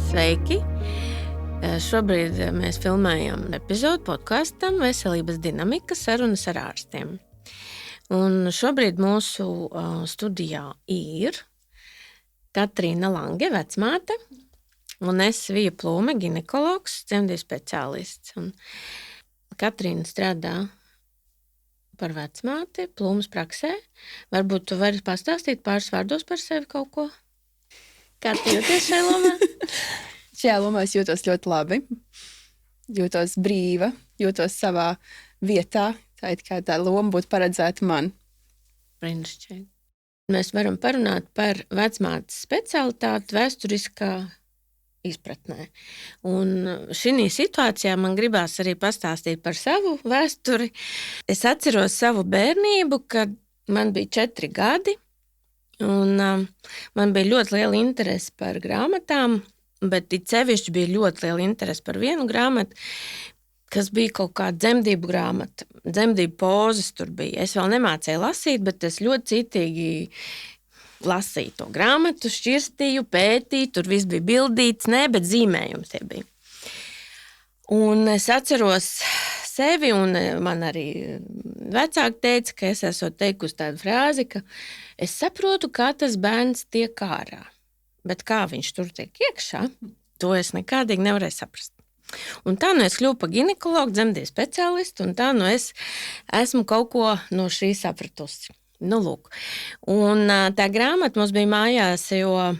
Sveiki! Šobrīd mēs filmējam epizodu podkastam Veselības dinamika sarunas ar ārstiem. Un šobrīd mūsu studijā ir Katrīna Lange, vecmāte, un es Vija Plūme, ginekologs, dzemdību speciālists. Un Katrīna strādā par vecmāti Plūmes praksē. Varbūt tu vari pastāstīt pāris vārdos par sevi kaut ko? Kā tu jūties šajā lomā? Šajā lomā es jūtos ļoti labi, jūtos brīva, jūtos savā vietā, tā it kā tā loma būtu paredzēta man. Brīnišķīgi. Mēs varam parunāt par vecmātes specialitāti vēsturiskā izpratnē. Un šī situācijā man gribās arī pastāstīt par savu vēsturi. Es atceros savu bērnību, kad man bija 4 gadi, un man bija ļoti liela interese par grāmatām, bet it sevišķi bija ļoti liela interese par vienu grāmatu, kas bija kaut kāda dzemdību grāmata, dzemdību pozas tur bija. Es vēl nemācēju lasīt, bet es ļoti citīgi lasīju to grāmatu, šķirstīju, pētīju, tur viss bija bildīts, bet zīmējums tie bija. Un es atceros sevi, un man arī vecāki teica, ka es esmu teikusi tādu frāzi, ka es saprotu, kā tas bērns tiek ārā. Bet kā viņš tur tiek iekšā, to es nekādīgi nevarēju saprast. Un tā nu es kļuvu par ginekologu, dzemdību speciālistu, un tā nu es esmu kaut ko no šī sapratusi. Nu, lūk. Un tā grāmata mums bija mājās, jo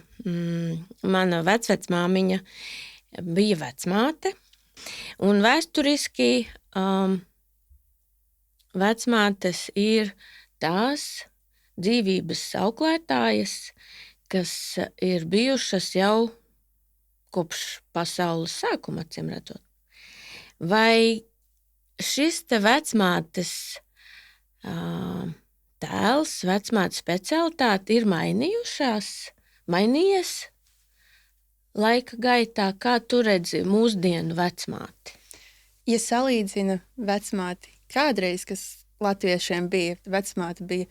mana vecvecmāmiņa bija vecmāte. Un vēsturiski vecmātes ir tās dzīvības auklētājas, kas ir bijušas jau kopš pasaules sākuma, acīm redzot. Vai šis te vecmātes tēls, vecmātes specialitāte ir mainījies laika gaitā? Kā tu redzi mūsdienu vecmāti? Ja salīdzina vecmāti kādreiz, kas latviešiem bija, vecmāte bija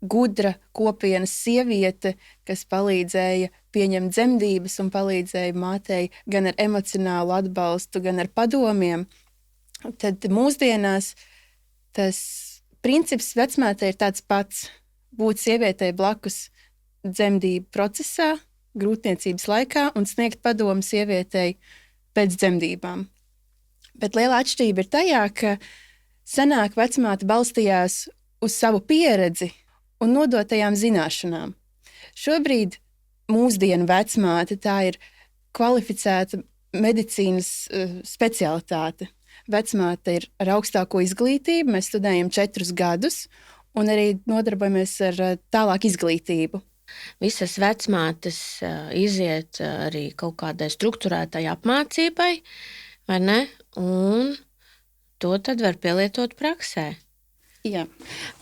gudra kopienas sieviete, kas palīdzēja pieņemt dzemdības un palīdzēja mātei gan ar emocionālu atbalstu, gan ar padomiem, tad mūsdienās tas princips vecmātei ir tāds pats – būt sievietei blakus dzemdību procesā, grūtniecības laikā un sniegt padomu sievietei pēc dzemdībām. Bet liela atšķirība ir tajā, ka senāk vecmāte balstījās uz savu pieredzi un nodotajām zināšanām. Šobrīd mūsdienu vecmāte tā ir kvalificēta medicīnas specialitāte. Vecmāte ir ar augstāko izglītību, mēs studējam 4 gadus un arī nodarbojamies ar tālāk izglītību. Visas vecmātes iziet arī kaut kādai strukturētai apmācībai, vai ne? Un to tad var pielietot praksē. Jā.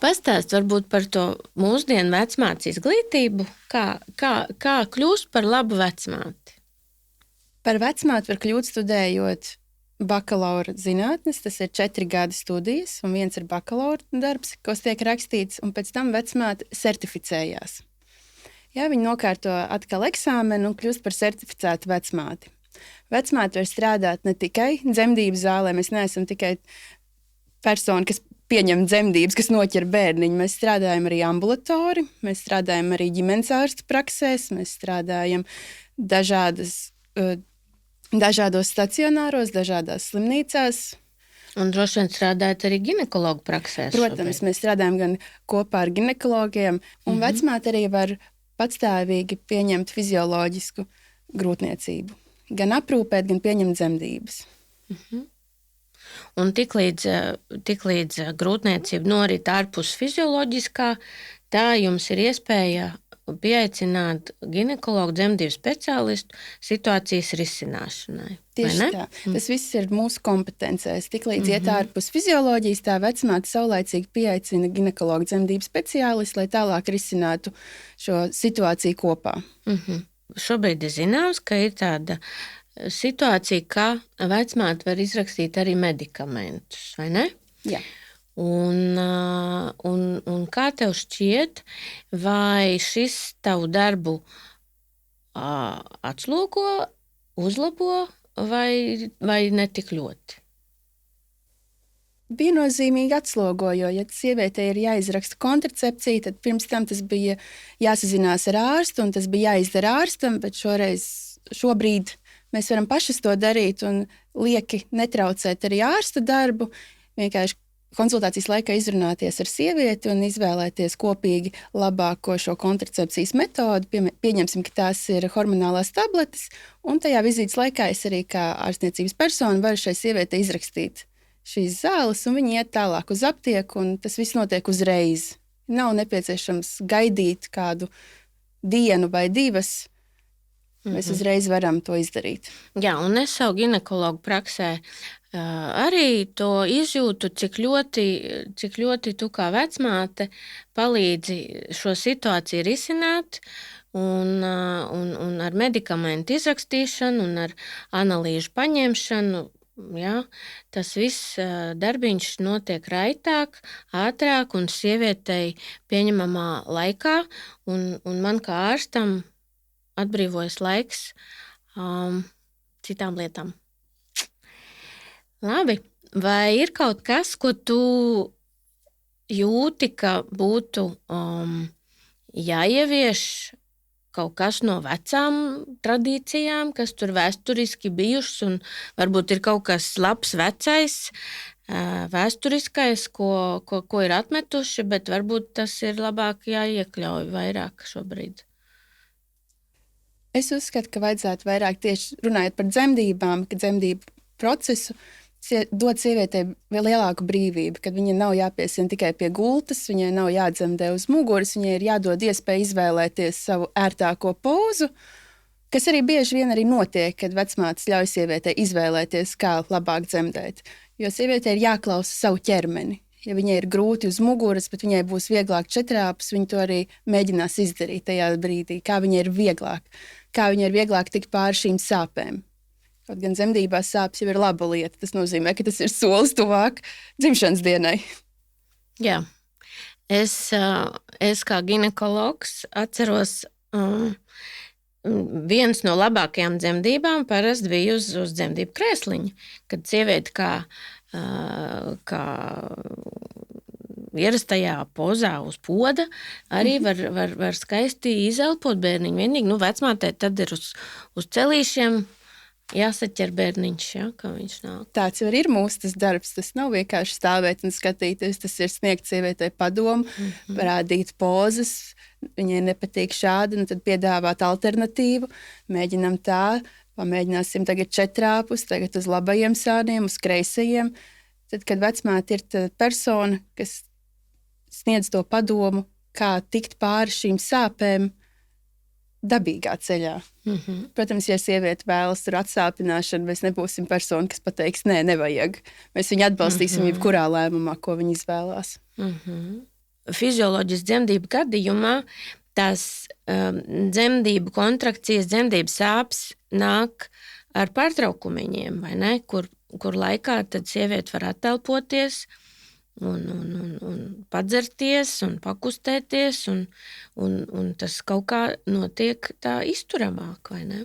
Pastāst varbūt par to mūsdienu vecmātes izglītību, kā kļūst par labu vecmāti? Par vecmāti var kļūt studējot bakalaura zinātnes, tas ir 4 gadi studijas, un 1 ir bakalaura darbs, kas tiek rakstīts, un pēc tam vecmāte certificējās. Jā, viņi nokārto atkal eksāmenu un kļūst par certificētu vecmāti. Vecmāte var strādāt ne tikai dzemdību zālē, mēs neesam tikai persona, kas pieņem dzemdības, kas noķer bērniņu. Mēs strādājam arī ambulatori, mēs strādājam arī ģimenes ārstu praksēs, mēs strādājam dažādos stacionāros, dažādās slimnīcās. Un droši vien strādājat arī ginekologu praksēs. Protams, mēs strādājam gan kopā ar ginekologiem, un vecmāte arī var patstāvīgi pieņemt fizioloģisku grūtniecību. Gan aprūpēt, gan pieņemt dzemdības. Un tiklīdz grūtniecība norit ārpus fizioloģiskā, tā jums ir iespēja pieaicināt ginekologu dzemdību speciālistu situācijas risināšanai. Tieši tā. Tas viss ir mūsu kompetencēs. Tiklīdz iet ārpus fizioloģijas, tā vecmāte saulaicīgi pieaicina ginekologu dzemdību speciālistu, lai tālāk risinātu šo situāciju kopā. Šobrīd ir zināms, ka ir tāda situācija, ka vecmāte var izrakstīt arī medikamentus, vai ne? Jā. Un kā tev šķiet, vai šis tavu darbu atslogo uzlabo vai netik ļoti? Viennozīmīgi atslogo, jo, ja sievietei ir jāizraksta kontracepcija, tad pirms tam tas bija jāsazinās ar ārstu, un tas bija jāizdara ārstam, bet šobrīd mēs varam pašas to darīt un lieki netraucēt arī ārsta darbu. Vienkārši konsultācijas laikā izrunāties ar sievieti un izvēlēties kopīgi labāko šo kontracepcijas metodi. Pieņemsim, ka tās ir hormonālās tabletes, un tajā vizītes laikā es arī kā ārstniecības persona varu šai sievietei izrakstīt šīs zāles, un viņi iet tālāk uz aptieku, un tas viss notiek uzreiz. Nav nepieciešams gaidīt kādu dienu vai divas. Mēs uzreiz varam to izdarīt. Jā, un es savu ginekologu praksē arī to izjūtu, cik ļoti tu kā vecmāte palīdzi šo situāciju risināt, un ar medikamentu izrakstīšanu un ar analīžu paņemšanu. Ja, tas viss darbiņš notiek raitāk, ātrāk un sievietei pieņemamā laikā, un man kā ārstam atbrīvojas laiks citām lietām. Labi, vai ir kaut kas, ko tu jūti, ka būtu jāievieš kaut kas no vecām tradīcijām, kas tur vēsturiski bijušas, un varbūt ir kaut kas labs vecais, vēsturiskais, ko ir atmetuši, bet varbūt tas ir labāk jāiekļauj vairāk šobrīd. Es uzskatu, ka vajadzētu vairāk tieši runājot par dzemdībām, ka dzemdību procesu dod sievietei vēl lielāku brīvību, kad viņai nav jāpiesien tikai pie gultas, viņai nav jādzemdē uz muguras, viņai ir jādod iespēja izvēlēties savu ērtāko pozu, kas arī bieži vien arī notiek, kad vecmātes ļauj sievietei izvēlēties, kā labāk dzemdēt. Jo sievietei ir jāklausa savu ķermeni. Ja viņai ir grūti uz muguras, bet viņai būs vieglāk četrāpus, viņa to arī mēģinās izdarīt tajā brīdī, kā viņai ir vieglāk tikt pāri šīm sāpēm. Kaut gan dzemdībās sāpes jau ir laba lieta. Tas nozīmē, ka tas ir solis tuvāk dzimšanas dienai. Jā. Es kā ginekologs atceros, viens no labākajām dzemdībām parasti bija uz dzemdību krēsliņa, kad sieviete kā ierastajā pozā uz poda arī var skaisti izelpot bērniņu. Vienīgi, vecmātei tad ir uz celīšiem jāsaķer bērniņš, ja, kā viņš nāk. Tāds jau ir mūsu darbs. Tas nav vienkārši stāvēt un skatīties. Tas ir sniegt sievietei padomu, parādīt pozas. Viņai nepatīk šādi, tad piedāvāt alternatīvu. Mēģinam tā, pamēģināsim tagad četrāpus, tagad uz labajiem sāniem, uz kreisajiem. Tad, kad vecmāte ir tā persona, kas sniedz to padomu, kā tikt pāri šīm sāpēm, dabīgā ceļā. Protams, ja sieviete vēlas tur atsāpināšanu, mēs nebūsim persona, kas pateiks, nē, nevajag. Mēs viņu atbalstīsim jebkurā lēmumā, ko viņa izvēlās. Fizioloģiski dzemdību gadījumā tās dzemdību kontrakcijas, dzemdību sāpes nāk ar pārtraukumiņiem, vai ne? Kur laikā tad sieviete var attelpoties un padzerties un pakustēties, un tas kaut kā notiek tā izturamāk, vai ne?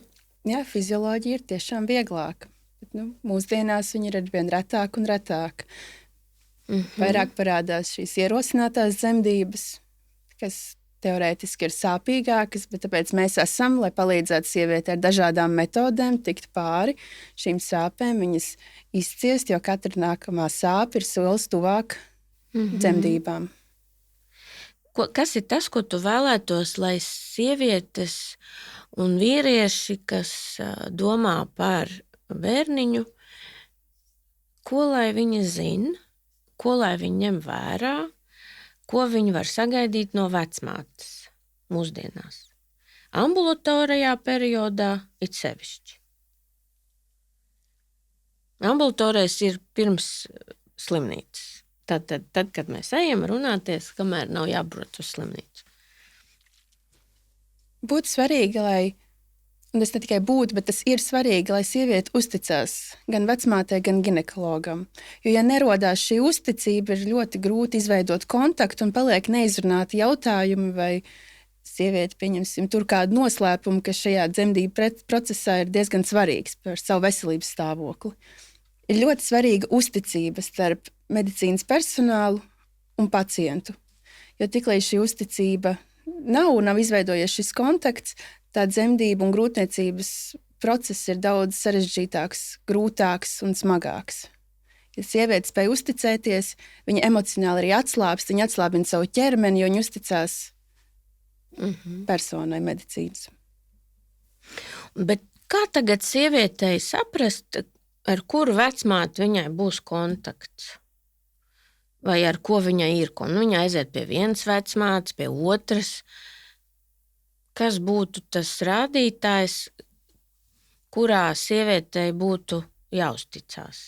Jā, fizioloģija ir tiešām vieglāka. Bet, mūsdienās viņa ir arvien retāk un retāk. Vairāk parādās šīs ierosinātās dzemdības, kas teorētiski ir sāpīgākas, bet tāpēc mēs esam, lai palīdzētu sievietei ar dažādām metodēm tikt pāri šīm sāpēm, viņas izciest, jo katra nākamā sāpe ir solis tuvāk dzemdībām. Kas ir tas, ko tu vēlētos, lai sievietes un vīrieši, kas domā par bērniņu, ko lai viņi zina, ko lai viņi ņem vērā, ko viņi var sagaidīt no vecmātes mūsdienās? Ambulatorajā periodā it sevišķi. Ambulatorais ir pirms slimnīcas. Tad, kad mēs ejam runāties, kamēr nav jābrauc uz slimnīcu. Būtu svarīgi, un tas ne tikai būtu, bet tas ir svarīgi, lai sieviete uzticās gan vecmātei, gan ginekologam. Jo, ja nerodās šī uzticība, ir ļoti grūti izveidot kontaktu un paliek neizrunāti jautājumi vai sieviete, pieņemsim, tur kādu noslēpumu, kas šajā dzemdību procesā ir diezgan svarīgs par savu veselības stāvokli. Ir ļoti svarīga uzticība starp medicīnas personālu un pacientu. Jo tiklīdz šī uzticība nav izveidojies šis kontakts, tā dzemdību un grūtniecības process ir daudz sarežģītāks, grūtāks un smagāks. Ja sieviete spēj uzticēties, viņa emocionāli arī atslābst, viņa atslābina savu ķermeni, jo viņa uzticās personai medicīnas. Bet kā tagad sievietei saprast, ar kuru vecmāti viņai būs kontakts? Vai ar ko viņai ir? Viņa aiziet pie vienas vecmātes, pie otras. Kas būtu tas rādītājs, kurā sievietei būtu jāuzticās?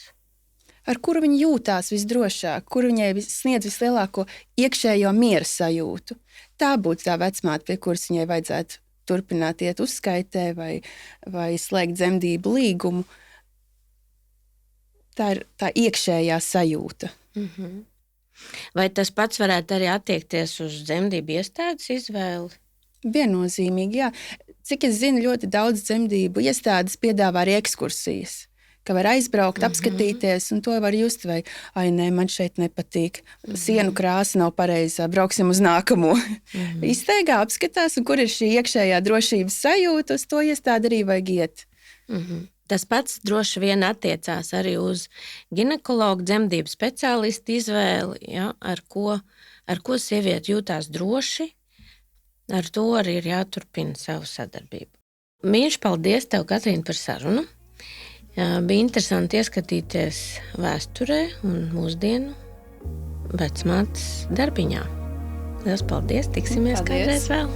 Ar kuru viņa jūtās visdrošāk, kur viņai sniedz vislielāko iekšējo miera sajūtu. Tā būtu tā vecmāte, pie kuras viņai vajadzētu turpināt iet uzskaitē vai slēgt dzemdību līgumu. Tā ir tā iekšējā sajūta. Vai tas pats varētu arī attiekties uz dzemdību iestādes izvēli? Viennozīmīgi, jā. Cik es zinu, ļoti daudz dzemdību iestādes piedāvā arī ekskursijas, ka var aizbraukt, apskatīties, un to var just, vai, nē, man šeit nepatīk, sienu krāsa nav pareizā, brauksim uz nākamo. Izteigā apskatās, un kur ir šī iekšējā drošības sajūta, uz to iestādi arī vajag iet. Tas pats droši vien attiecās arī uz ginekologu dzemdību speciālistu izvēli, ja, ar ko sieviete jūtās droši, ar to arī ir jāturpina savu sadarbību. Mīļš, paldies tev, Katrīna, par sarunu. Bija interesanti ieskatīties vēsturē un mūsdienu vecmātes darbiņā. Lielas paldies, tiksimies kādreiz vēl!